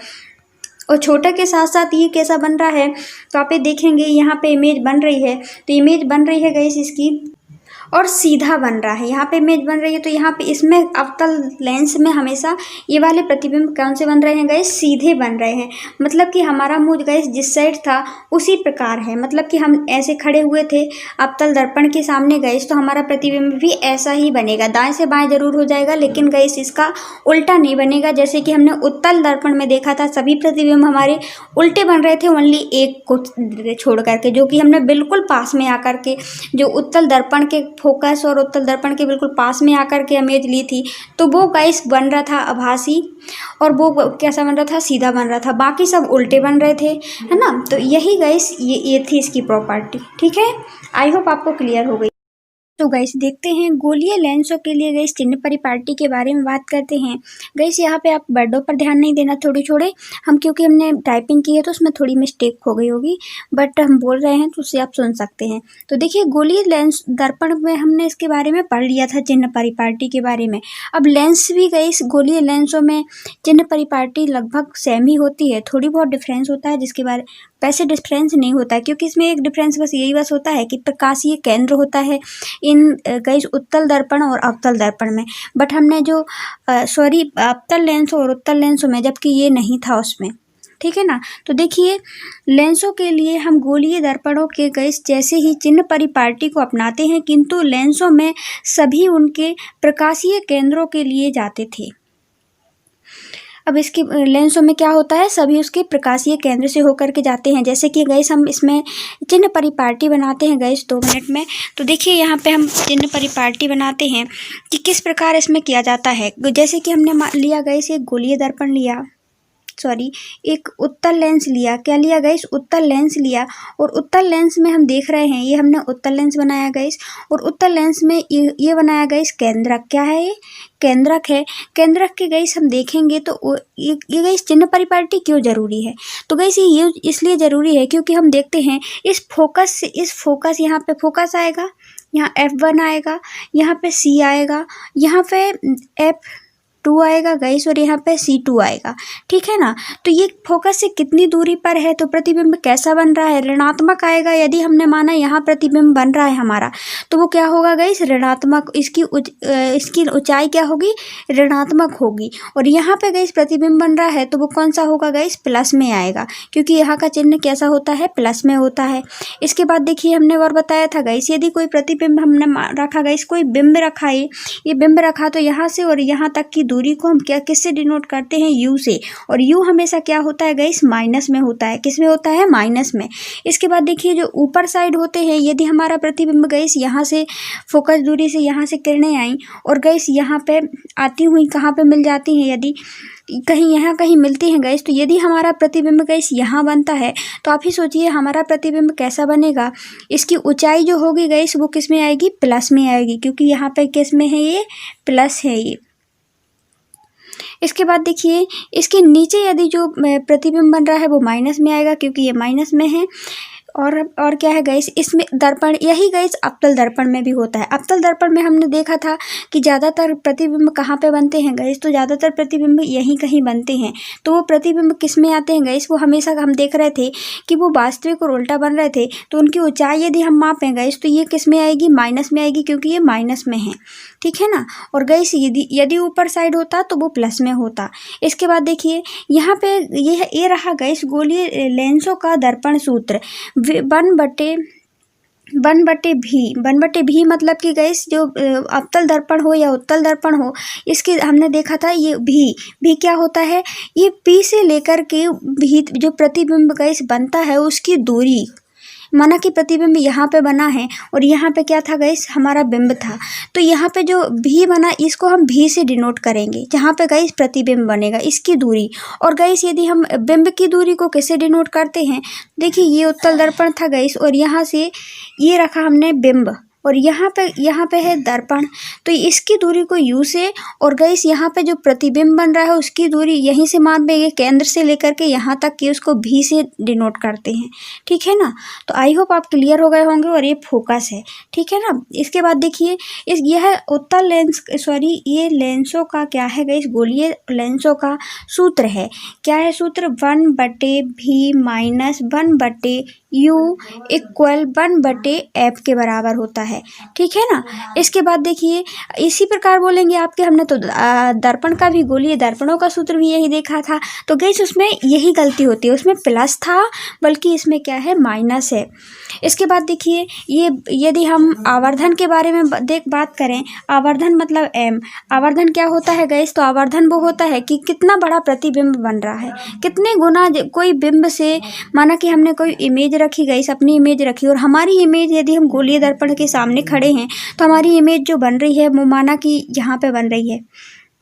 और छोटे के साथ साथ ये कैसा बन रहा है, तो आप ये देखेंगे यहाँ पे इमेज बन रही है, तो इमेज बन रही है गाइस इसकी और सीधा बन रहा है, यहाँ पे इमेज बन रही है, तो यहाँ पे इसमें अवतल लेंस में हमेशा ये वाले प्रतिबिंब कौन से बन रहे हैं गाइस, सीधे बन रहे हैं। मतलब कि हमारा मुंह गाइस जिस साइड था उसी प्रकार है, मतलब कि हम ऐसे खड़े हुए थे अवतल दर्पण के सामने गाइस, तो हमारा प्रतिबिंब भी ऐसा ही बनेगा, दाएं से बाएं जरूर हो जाएगा, लेकिन गाइस इसका उल्टा नहीं बनेगा। जैसे कि हमने उत्तल दर्पण में देखा था, सभी प्रतिबिंब हमारे उल्टे बन रहे थे, ओनली एक को छोड़ करके, जो कि हमने बिल्कुल पास में आकर के, जो उत्तल दर्पण के फोकस और उत्तल दर्पण के बिल्कुल पास में आकर के इमेज ली थी, तो वो गाइस बन रहा था आभासी, और वो कैसा बन रहा था, सीधा बन रहा था, बाकी सब उल्टे बन रहे थे, है ना। तो यही गाइस ये थी इसकी प्रॉपर्टी। ठीक है, आई होप आपको क्लियर हो गई। तो गाइस देखते हैं गोलीय लेंसों के लिए गाइस चिन्ह परिपाटी के बारे में बात करते हैं। गाइस यहाँ पे आप वर्डों पर ध्यान नहीं देना, थोड़े थोड़े हम, क्योंकि हमने टाइपिंग की है तो उसमें थोड़ी मिस्टेक हो गई होगी, बट हम बोल रहे हैं तो उससे आप सुन सकते हैं। तो देखिए गोलीय लेंस दर्पण में हमने इसके बारे में पढ़ लिया था, चिन्ह परिपाटी के बारे में। अब लेंस भी गाइस गोलीय लेंसों में चिन्ह परिपाटी लगभग सेम ही होती है, थोड़ी बहुत डिफरेंस होता है, जिसके बारे वैसे डिफरेंस नहीं होता है, क्योंकि इसमें एक डिफरेंस बस यही बस होता है कि प्रकाशीय केंद्र होता है इन गाइस उत्तल दर्पण और अवतल दर्पण में, बट हमने जो सॉरी अवतल लेंस और उत्तल लेंसों में, जबकि ये नहीं था उसमें। ठीक है ना। तो देखिए लेंसों के लिए हम गोलीय दर्पणों के गाइस जैसे ही चिन्ह परिपाटी को अपनाते हैं, किंतु लेंसों में सभी उनके प्रकाशीय केंद्रों के लिए जाते थे। अब इसके लेंसों में क्या होता है, सभी उसके प्रकाशीय केंद्र से होकर के जाते हैं। जैसे कि गाइस हम इसमें चिन्ह परिपाटी बनाते हैं गाइस 2 मिनट में। तो देखिए यहाँ पे हम चिन्ह परिपाटी बनाते हैं कि किस प्रकार इसमें किया जाता है। जैसे कि हमने लिया गाइस एक गोलीय दर्पण लिया, सॉरी एक उत्तल लेंस लिया, क्या लिया गाइस, उत्तल लेंस लिया, और उत्तल लेंस में हम देख रहे हैं ये हमने उत्तल लेंस बनाया गाइस, और उत्तल लेंस में ये बनाया गाइस केंद्रक। क्या है ये, केंद्रक है। केंद्रक के गाइस हम देखेंगे तो ये गाइस चिन्ह परिपाटी क्यों जरूरी है, तो गाइस ये इसलिए जरूरी है क्योंकि हम देखते हैं इस फोकस से, इस फोकस यहाँ पे फोकस आएगा, यहाँ F1 आएगा, यहाँ पे C आएगा, यहाँ पे F2 आएगा गाइस, और यहाँ पे C2 आएगा। ठीक है ना। तो ये फोकस से कितनी दूरी पर है, तो प्रतिबिंब कैसा बन रहा है, ऋणात्मक आएगा। यदि हमने माना यहाँ प्रतिबिंब बन रहा है हमारा, तो वो क्या होगा गाइस, ऋणात्मक, इसकी ऊंचाई क्या होगी, ऋणात्मक होगी। और यहाँ पे गाइस प्रतिबिंब बन रहा है तो वो कौन सा होगा गाइस, प्लस में आएगा, क्योंकि यहाँ का चिन्ह कैसा होता है, प्लस में होता है। इसके बाद देखिए हमने और बताया था गाइस, यदि कोई प्रतिबिंब हमने रखा गाइस, कोई बिंब रखा है, ये बिंब रखा, तो यहाँ से और यहाँ तक की दूरी को हम क्या किससे डिनोट करते हैं, U से, और U हमेशा क्या होता है गाइस, माइनस में होता है। किस में होता है, माइनस में। इसके बाद देखिए जो ऊपर साइड होते हैं, यदि हमारा प्रतिबिंब गाइस यहाँ से फोकस दूरी से यहाँ से किरणें आई और गाइस यहाँ पे आती हुई कहाँ पे मिल जाती हैं, यदि कहीं यहाँ कहीं मिलती हैं गाइस, तो यदि हमारा प्रतिबिंब गाइस यहाँ बनता है, तो आप ही सोचिए हमारा प्रतिबिंब कैसा बनेगा। इसकी ऊंचाई जो होगी गाइस वो किस में आएगी, प्लस में आएगी, क्योंकि यहाँ पे किस में है, ये प्लस है ये। इसके बाद देखिए इसके नीचे यदि जो प्रतिबिंब बन रहा है वो माइनस में आएगा, क्योंकि ये माइनस में है। और क्या है गाइस, इसमें दर्पण, यही गाइस अवतल दर्पण में भी होता है। अवतल दर्पण में हमने देखा था कि ज़्यादातर प्रतिबिंब कहाँ पे बनते हैं गाइस, तो ज़्यादातर प्रतिबिंब यहीं कहीं बनते हैं। तो वो प्रतिबिंब किस में आते हैं गाइस, वो हमेशा हम देख रहे थे कि वो वास्तविक और उल्टा बन रहे थे, तो उनकी ऊंचाई यदि हम मापें गाइस, तो ये किस में आएगी, माइनस में आएगी, क्योंकि ये माइनस में है। ठीक है ना। और गाइस यदि ऊपर साइड होता तो वो प्लस में होता। इसके बाद देखिए यहाँ पे ये रहा गाइस गोलीय लेंसों का दर्पण सूत्र, 1/v मतलब कि गाइस जो अवतल दर्पण हो या उत्तल दर्पण हो, इसके हमने देखा था ये भी क्या होता है, ये P से लेकर के भी जो प्रतिबिंब गाइस बनता है उसकी दूरी, माना कि प्रतिबिंब यहाँ पे बना है और यहाँ पे क्या था गाइस, हमारा बिंब था, तो यहाँ पे जो भी बना इसको हम भी से डिनोट करेंगे, जहाँ पे गाइस प्रतिबिंब बनेगा इसकी दूरी। और गाइस यदि हम बिंब की दूरी को कैसे डिनोट करते हैं, देखिए ये उत्तल दर्पण था गाइस, और यहाँ से ये रखा हमने बिंब, और यहाँ पे है दर्पण, तो इसकी दूरी को U से, और गाइस यहाँ पे जो प्रतिबिंब बन रहा है उसकी दूरी यहीं से मान लेंगे, केंद्र से लेकर के यहाँ तक कि उसको भी से डिनोट करते हैं। ठीक है ना। तो आई होप आप क्लियर हो गए होंगे, और ये फोकस है। ठीक है ना। इसके बाद देखिए यह उत्तल लेंस, सॉरी ये लेंसों का क्या है गाइस, गोलीय लेंसों का सूत्र है। क्या है सूत्र, 1/v - 1/u U equal 1/f के बराबर होता है, ठीक है ना। इसके बाद देखिए इसी प्रकार बोलेंगे आपके, हमने तो दर्पण का भी गोलीय दर्पणों का सूत्र भी यही देखा था। तो गाइस उसमें यही गलती होती है, उसमें प्लस था बल्कि इसमें क्या है, माइनस है। इसके बाद देखिए ये यदि हम आवर्धन के बारे में बात करें, आवर्धन मतलब m, आवर्धन क्या होता है गाइस, तो आवर्धन वो होता है कि कितना बड़ा प्रतिबिंब बन रहा है, कितने गुना कोई बिंब से, माना कि हमने कोई इमेज रखी गाइस, अपनी इमेज रखी, और हमारी इमेज यदि हम गोलीय दर्पण के सामने खड़े हैं तो हमारी इमेज जो बन रही है वो माना कि यहाँ पे बन रही है,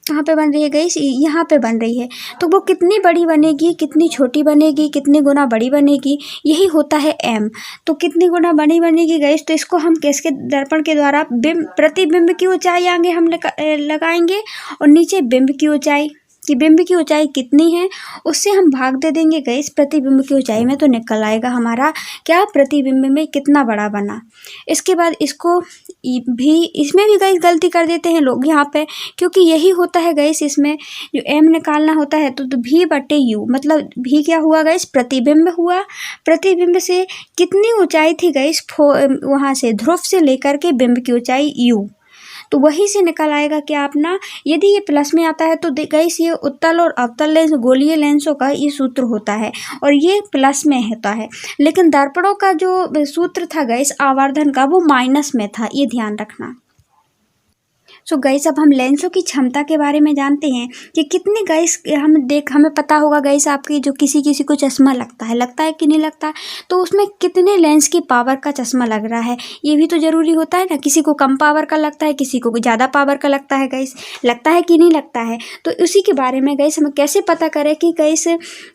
कहाँ पे बन रही है गाइस, यहाँ पे बन रही है। तो वो कितनी बड़ी बनेगी, कितनी छोटी बनेगी, कितनी गुना बड़ी बनेगी, यही होता है m। तो कितनी गुना बड़ी बनेगी गाइस, तो इसको हम किसके दर्पण के द्वारा प्रतिबिंब की ऊंचाई आगे हम लगाएंगे, और नीचे बिंब की ऊंचाई, कि बिंब की ऊंचाई कितनी है उससे हम भाग दे देंगे गाइस प्रतिबिंब की ऊंचाई में, तो निकल आएगा हमारा क्या, प्रतिबिंब में कितना बड़ा बना। इसके बाद इसको भी, इसमें भी गाइस गलती कर देते हैं लोग यहाँ पे, क्योंकि यही होता है गाइस, इसमें जो m निकालना होता है तो v/u, मतलब v क्या हुआ गाइस, प्रतिबिंब हुआ, प्रतिबिंब से कितनी ऊंचाई थी गाइस, वहाँ से ध्रुव से लेकर के बिंब की ऊंचाई u, तो वही से निकल आएगा क्या अपना। यदि ये प्लस में आता है तो गाइस ये उत्तल और अवतल लेंस, गोलीय लेंसों का ये सूत्र होता है और ये प्लस में होता है, लेकिन दर्पणों का जो सूत्र था गाइस आवर्धन का, वो माइनस में था, ये ध्यान रखना। सो गाइस अब हम लेंसों की क्षमता के बारे में जानते हैं कि कितनी गाइस, हमें पता होगा गाइस, आपकी जो किसी को चश्मा लगता है कि नहीं लगता, तो उसमें कितने लेंस की पावर का चश्मा लग रहा है, ये भी तो जरूरी होता है ना। किसी को कम पावर का लगता है, किसी को ज़्यादा पावर का लगता है गाइस, लगता है कि नहीं लगता है। तो उसी के बारे में गाइस हम कैसे पता करें कि गाइस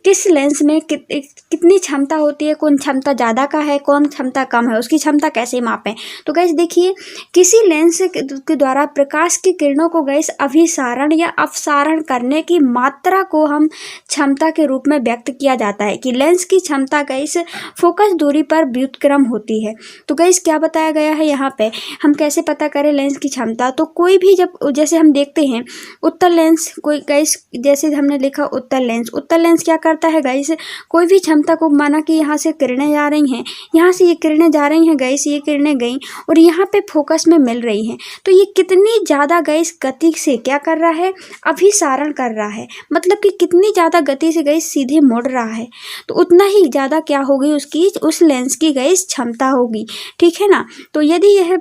किस लेंस में कितनी क्षमता होती है, कौन क्षमता ज़्यादा का है, कौन क्षमता कम है, उसकी क्षमता कैसे मापें। तो गाइस देखिए किसी लेंस के द्वारा प्रकाश की किरणों को गाइस अभिसारण या अपसारण करने की मात्रा को हम क्षमता के रूप में व्यक्त किया जाता है, कि लेंस की क्षमता गाइस फोकस दूरी पर व्युत्क्रम होती है। तो गाइस क्या बताया गया है यहाँ पे, हम कैसे पता करें लेंस की क्षमता, तो कोई भी जब, जैसे हम देखते हैं उत्तल लेंस, कोई गाइस जैसे हमने लिखा उत्तल लेंस क्या करता है गाइस, कोई भी क्षमता को, माना कि यहाँ से किरणें जा रही हैं, यहाँ से ये किरणें जा रही हैं गाइस, ये किरणें गई और यहाँ पे फोकस में मिल रही हैं, तो ये कितनी ज़्यादा गाइस गति से क्या कर रहा है, अभिसारण कर रहा है, मतलब कि कितनी ज़्यादा गति से गाइस सीधे मुड़ रहा है, तो उतना ही ज़्यादा क्या होगी उसकी, उस लेंस की गाइस क्षमता होगी, ठीक है ना। तो यदि यह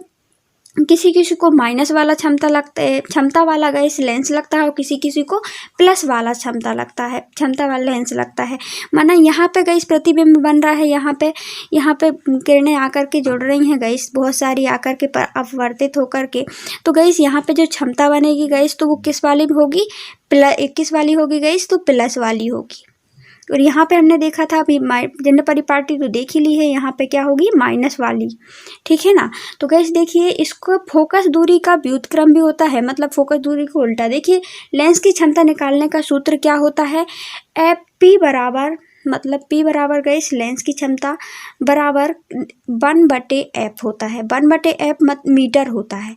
किसी को माइनस वाला क्षमता वाला गाइस लेंस लगता है और किसी को प्लस वाला क्षमता वाला लेंस लगता है, माना यहाँ पे गाइस प्रतिबिंब बन रहा है, यहाँ पे किरणें आकर के जुड़ रही हैं गाइस, बहुत सारी आकर के अपवर्तित होकर के, तो गाइस यहाँ पे जो क्षमता बनेगी गाइस, तो वो किस वाली होगी, किस वाली होगी गाइस, तो प्लस वाली होगी। और यहाँ पे हमने देखा था अभी जनरल परिपाटी तो देख ही ली है, यहाँ पे क्या होगी, माइनस वाली, ठीक है ना। तो गाइस देखिए इसको फोकस दूरी का व्युत्क्रम भी होता है, मतलब फोकस दूरी को उल्टा। देखिए लेंस की क्षमता निकालने का सूत्र क्या होता है, P बराबर, मतलब P बराबर गाइस लेंस की क्षमता बराबर 1/f होता है, 1/f मीटर होता है,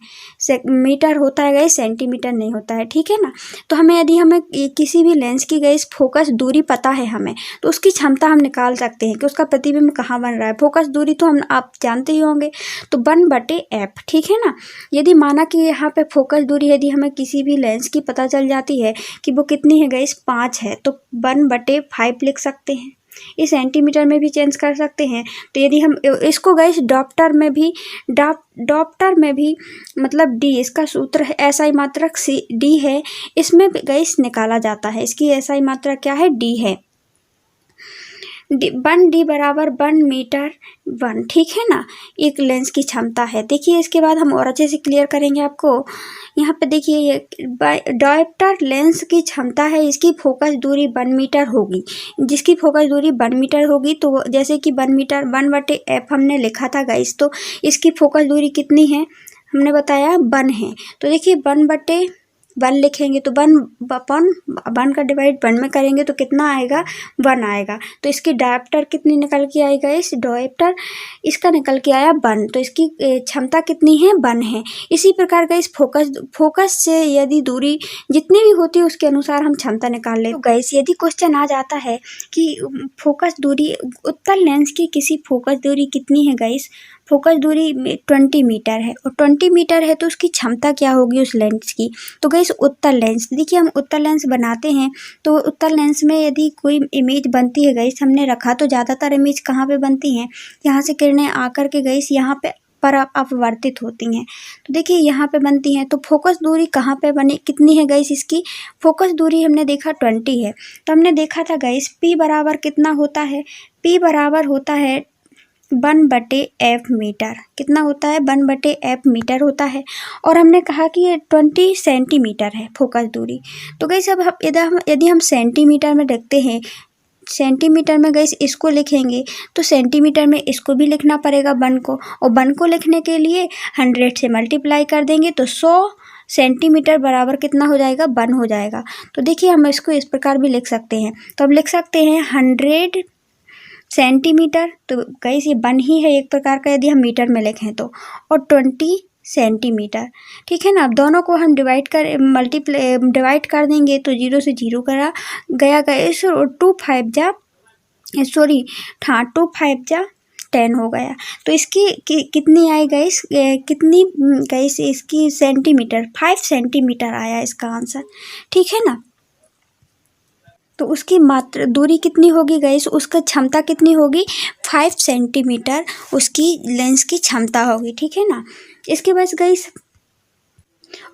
मीटर होता है गाइस, सेंटीमीटर नहीं होता है, ठीक है ना। तो यदि हमें किसी भी लेंस की गाइस फोकस दूरी पता है हमें, तो उसकी क्षमता हम निकाल सकते हैं कि उसका प्रतिबिंब कहाँ बन रहा है। फोकस दूरी तो आप जानते ही होंगे, तो 1/f, ठीक है ना। यदि माना कि यहाँ पे फोकस दूरी यदि हमें किसी भी लेंस की पता चल जाती है कि वो कितनी है गाइस, 5 है, तो 1/5 लिख सकते हैं, इस सेंटीमीटर में भी चेंज कर सकते हैं। तो यदि हम इसको गाइस डॉप्टर में भी मतलब d, इसका सूत्र है SI मात्रक d है, इसमें गाइस निकाला जाता है, इसकी SI मात्रा क्या है, d है, 1d बराबर 1 मीटर 1, ठीक है ना, एक लेंस की क्षमता है। देखिए इसके बाद हम और अच्छे से क्लियर करेंगे आपको। यहाँ पे देखिए ये डायोप्टर लेंस की क्षमता है, इसकी फोकस दूरी 1 मीटर होगी, जिसकी फोकस दूरी 1 मीटर होगी, तो जैसे कि 1 मीटर 1/f हमने लिखा था गाइस, तो इसकी फोकस दूरी कितनी है, हमने बताया 1 है, तो देखिए 1/f वन लिखेंगे तो वन अपॉन वन का डिवाइड वन में करेंगे तो कितना आएगा, वन आएगा। तो इसकी डायप्टर कितनी निकल के आएगा, इस डायप्टर इसका निकल के आया वन, तो इसकी क्षमता कितनी है, वन है। इसी प्रकार का इस फोकस से यदि दूरी जितनी भी होती है उसके अनुसार हम क्षमता निकाल लें। तो गाइस यदि क्वेश्चन आ जाता है कि फोकस दूरी, उत्तल लेंस की किसी फोकस दूरी कितनी है गाइस, फोकस दूरी 20 मीटर है और 20 मीटर है तो उसकी क्षमता क्या होगी उस लेंस की। तो गाइस उत्तल लेंस, देखिए हम उत्तल लेंस बनाते हैं तो उत्तल लेंस में यदि कोई इमेज बनती है गाइस, हमने रखा तो ज़्यादातर इमेज कहाँ पे बनती हैं, यहाँ से किरणें आकर के गाइस यहाँ पे पर अपवर्तित होती हैं। तो देखिए यहाँ पे बनती हैं, तो फोकस दूरी कहाँ पे बनी, कितनी है गाइस, इसकी फोकस दूरी हमने देखा 20 है। तो हमने देखा था गाइस P बराबर कितना होता है, P बराबर होता है 1/f मीटर, कितना होता है 1/f मीटर होता है। और हमने कहा कि ये 20 सेंटीमीटर है फोकस दूरी। तो गाइस अब यदि हम सेंटीमीटर में देखते हैं, सेंटीमीटर में गाइस इसको लिखेंगे तो सेंटीमीटर में इसको भी लिखना पड़ेगा वन को, और वन को लिखने के लिए 100 से मल्टीप्लाई कर देंगे तो 100 सेंटीमीटर बराबर कितना हो जाएगा, वन हो जाएगा। तो देखिए हम इसको इस प्रकार भी लिख सकते हैं, तो हम लिख सकते हैं 100 सेंटीमीटर, तो गाइस ये वन ही है एक प्रकार का यदि हम मीटर में लिखें तो, और 20 सेंटीमीटर, ठीक है ना। अब दोनों को हम डिवाइड कर देंगे तो 0 से 0 करा गया गाइस, और 2 5 जा 10 हो गया। तो इसकी कितनी आई गाइस, कितनी गाइस इसकी सेंटीमीटर, 5 सेंटीमीटर आया इसका आंसर, ठीक है ना। तो उसकी मात्रा दूरी कितनी होगी गाइस, उसका क्षमता कितनी होगी, 5 सेंटीमीटर उसकी लेंस की क्षमता होगी, ठीक है ना। इसके बाद गाइस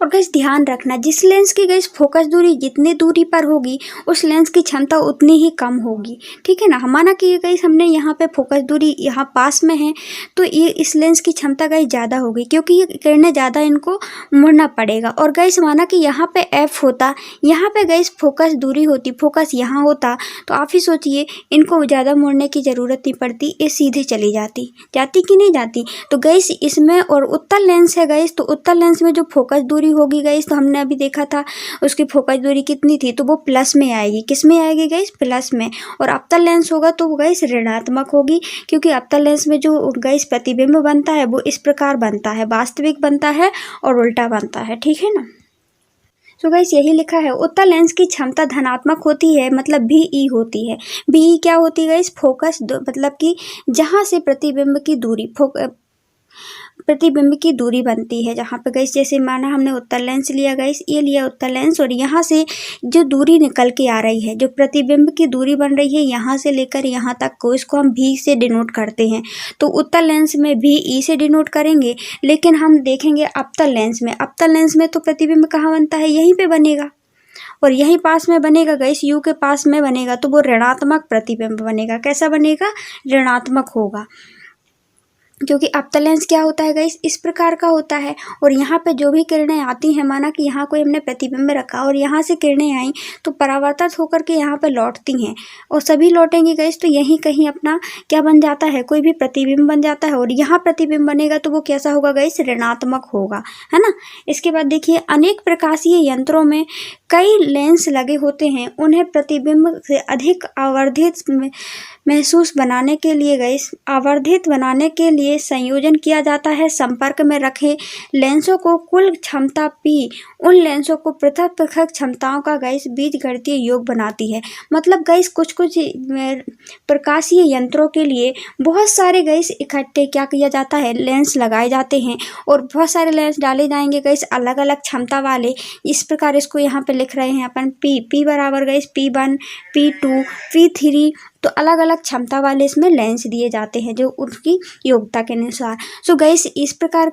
और गाइस ध्यान रखना, जिस लेंस की गाइस फोकस दूरी जितनी दूरी पर होगी उस लेंस की क्षमता उतनी ही कम होगी, ठीक है ना। माना कि गाइस हमने यहाँ पे फोकस दूरी यहाँ पास में है तो ये इस लेंस की क्षमता गाइस ज़्यादा होगी क्योंकि ये किरणें ज़्यादा इनको मुड़ना पड़ेगा। और गाइस माना कि यहाँ पे f होता, यहाँ पे गाइस फोकस दूरी होती, फोकस यहाँ होता, तो आप ही सोचिए इनको ज़्यादा मुड़ने की ज़रूरत नहीं पड़ती, ये सीधे चली जाती कि नहीं जाती। तो गाइस इसमें और उत्तल लेंस है गाइस, तो उत्तल लेंस में जो फोकस दूरी होगी गाइस, तो हमने अभी देखा था उसकी फोकस दूरी कितनी थी, तो वो प्लस में आएगी, किस में आएगी गाइस, प्लस में। और अवतल लेंस होगा तो वो गाइस ऋणात्मक होगी, क्योंकि अवतल लेंस में जो गाइस प्रतिबिंब बनता है वो इस प्रकार बनता है, वास्तविक बनता है और उल्टा बनता है, ठीक है ना। तो गाइस यही लिखा है, उत्तल लेंस की क्षमता धनात्मक होती है, मतलब VE होती है। VE क्या होती है गाइस, फोकस मतलब कि जहाँ से प्रतिबिंब की दूरी बनती है, जहाँ पे गाइस जैसे माना हमने उत्तल लेंस लिया गाइस, ये लिया उत्तल लेंस, और यहाँ से जो दूरी निकल के आ रही है, जो प्रतिबिंब की दूरी बन रही है यहाँ से लेकर यहाँ तक को, इसको हम V से डिनोट करते हैं। तो उत्तल लेंस में VE से डिनोट करेंगे, लेकिन हम देखेंगे अवतल लेंस में तो प्रतिबिंब कहाँ बनता है, यहीं पे बनेगा और यहीं पास में बनेगा गाइस, U के पास में बनेगा, तो वो ऋणात्मक प्रतिबिंब बनेगा। कैसा बनेगा, ऋणात्मक होगा, क्योंकि अवतल लेंस क्या होता है गाइस, इस प्रकार का होता है। और यहाँ पे जो भी किरणें आती हैं, माना कि यहाँ कोई हमने प्रतिबिंब रखा और यहाँ से किरणें आई तो परावर्तित होकर के यहाँ पे लौटती हैं और सभी लौटेंगी गाइस, तो यहीं कहीं अपना क्या बन जाता है, कोई भी प्रतिबिंब बन जाता है, और यहाँ प्रतिबिंब बनेगा तो वो कैसा होगा गाइस, ऋणात्मक होगा, है ना। इसके बाद देखिए, अनेक प्रकाशीय यंत्रों में कई लेंस लगे होते हैं, उन्हें प्रतिबिंब से अधिक आवर्धित महसूस बनाने के लिए गाइस, आवर्धित बनाने के लिए संयोजन किया जाता है। संपर्क में रखे लेंसों को कुल क्षमता P उन लेंसों को पृथक पृथक क्षमताओं का गाइस बीजगणितीय योग बनाती है। मतलब गाइस कुछ प्रकाशीय यंत्रों के लिए बहुत सारे गाइस इकट्ठे क्या किया जाता है, लेंस लगाए जाते हैं और बहुत सारे लेंस डाले जाएंगे गाइस अलग अलग क्षमता वाले। इस प्रकार इसको यहाँ पे लिख रहे हैं अपन P बराबर गाइस P1 P2 P3, तो अलग अलग क्षमता वाले इसमें लेंस दिए जाते हैं जो उनकी योग्यता के अनुसार। सो गाइस इस प्रकार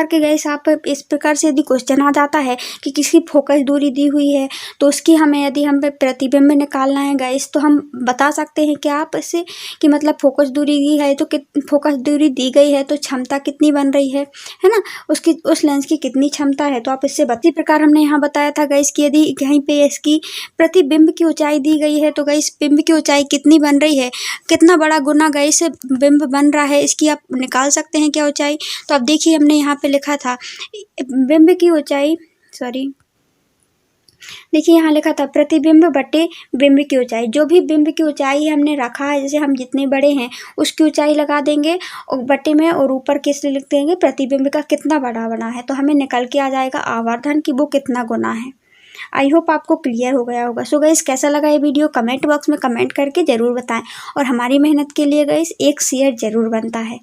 के गाइस आप इस प्रकार से यदि क्वेश्चन आ जाता है कि किसी फोकस दूरी दी हुई है तो उसकी हमें यदि हम प्रतिबिंब निकालना है गाइस, तो हम बता सकते हैं क्या आप इससे कि मतलब फोकस दूरी दी है तो फोकस दूरी दी गई है तो क्षमता कितनी बन रही है ना, उसकी उस लेंस की कितनी क्षमता है। तो आप इससे इसी प्रकार हमने यहाँ बताया था गाइस कि यदि कहीं पे इसकी प्रतिबिंब की ऊंचाई दी गई है तो गाइस बिंब की ऊंचाई कितनी बन रही है, कितना बड़ा गुना गाइस बिंब बन रहा है, इसकी आप निकाल सकते हैं क्या ऊंचाई। तो आप देखिए देखिए हमने यहाँ पे लिखा था बिंब की ऊंचाई, देखिए यहाँ लिखा था प्रतिबिंब बटे बिंब की ऊंचाई। जो भी बिंब की ऊंचाई हमने रखा है, जैसे हम जितने बड़े हैं उसकी ऊंचाई लगा देंगे और बटे में, और ऊपर किस लिख देंगे प्रतिबिंब का कितना बड़ा बना है, तो हमें निकल के आ जाएगा आवर्धन की वो कितना गुना है। आई होप आपको क्लियर हो गया होगा। सो गाइस, कैसा लगा ये वीडियो कमेंट बॉक्स में कमेंट करके ज़रूर बताएं, और हमारी मेहनत के लिए गाइस एक शेयर ज़रूर बनता है।